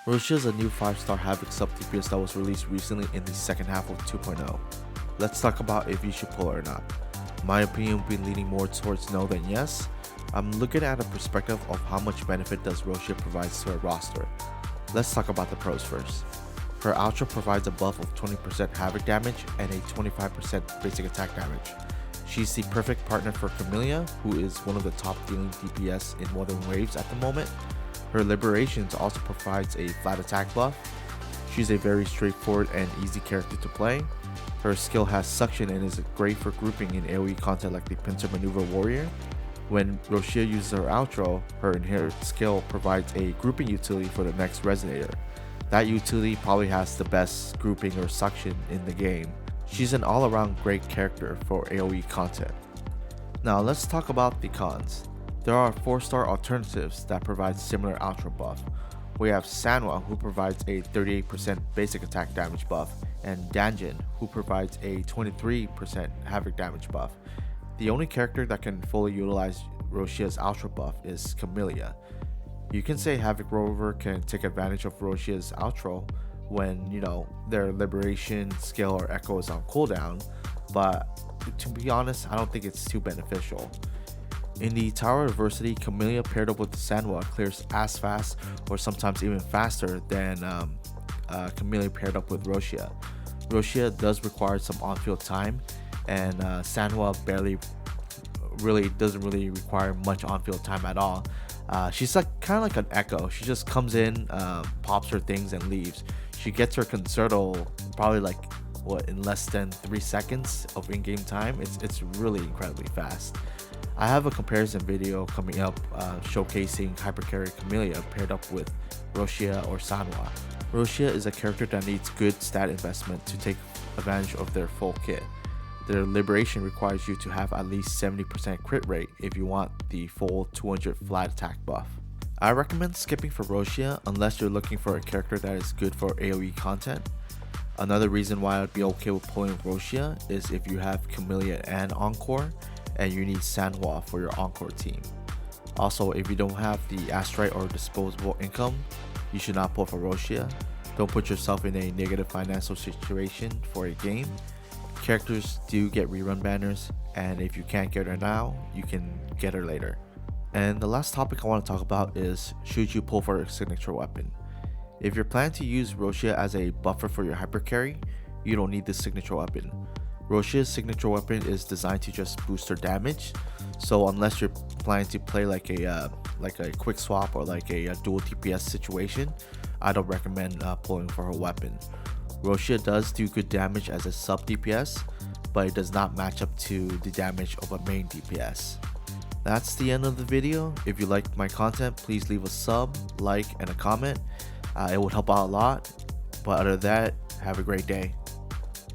Roccia is a new 5-star Havoc sub DPS that was released recently in the second half of 2.0. Let's talk about if you should pull her or not. My opinion would be leaning more towards no than yes. I'm looking at a perspective of how much benefit does Roccia provides to her roster. Let's talk about the pros first. Her Ultra provides a buff of 20% Havoc damage and a 25% basic attack damage. She's the perfect partner for Camellia, who is one of the top dealing DPS in Wuthering waves at the moment. Her Liberations also provides a flat attack buff. She's a very straightforward and easy character to play. Her skill has suction and is great for grouping in AoE content like the Pincer Maneuver Warrior. When Roccia uses her outro, her inherent skill provides a grouping utility for the next Resonator. That utility probably has the best grouping or suction in the game. She's an all-around great character for AoE content. Now let's talk about the cons. There are 4-star alternatives that provide similar outro buff. We have Sanwa, who provides a 38% basic attack damage buff, and Danjin, who provides a 23% havoc damage buff. The only character that can fully utilize Roccia's outro buff is Camellia. You can say Havoc Rover can take advantage of Roccia's outro when, their Liberation, Skill, or Echo is on cooldown, but to be honest, I don't think it's too beneficial. In the Tower Adversity, Camellia paired up with Sanwa clears as fast or sometimes even faster than Camellia paired up with Roccia. Roccia does require some on-field time, and Sanwa doesn't really require much on-field time at all. She's kind of like an Echo. She just comes in, pops her things, and leaves. She gets her Concerto probably in less than 3 seconds of in-game time. It's really incredibly fast. I have a comparison video coming up showcasing Hypercarry Camellia paired up with Roccia or Sanwa. Roccia is a character that needs good stat investment to take advantage of their full kit. Their Liberation requires you to have at least 70% crit rate if you want the full 200 flat attack buff. I recommend skipping for Roccia unless you're looking for a character that is good for AoE content. Another reason why I'd be okay with pulling Roccia is if you have Camellia and Encore, and you need Sanwa for your Encore team. Also, if you don't have the Astrite or disposable income, you should not pull for Roccia. Don't put yourself in a negative financial situation for a game. Characters do get rerun banners, and if you can't get her now, you can get her later. And the last topic I want to talk about is, should you pull for a signature weapon? If you're planning to use Roccia as a buffer for your hypercarry, you don't need this signature weapon. Roccia's signature weapon is designed to just boost her damage, so unless you're planning to play like a quick swap or like a dual DPS situation, I don't recommend pulling for her weapon. Roccia does do good damage as a sub DPS, but it does not match up to the damage of a main DPS. That's the end of the video. If you liked my content, please leave a sub, like, and a comment. It would help out a lot. But other than that, have a great day.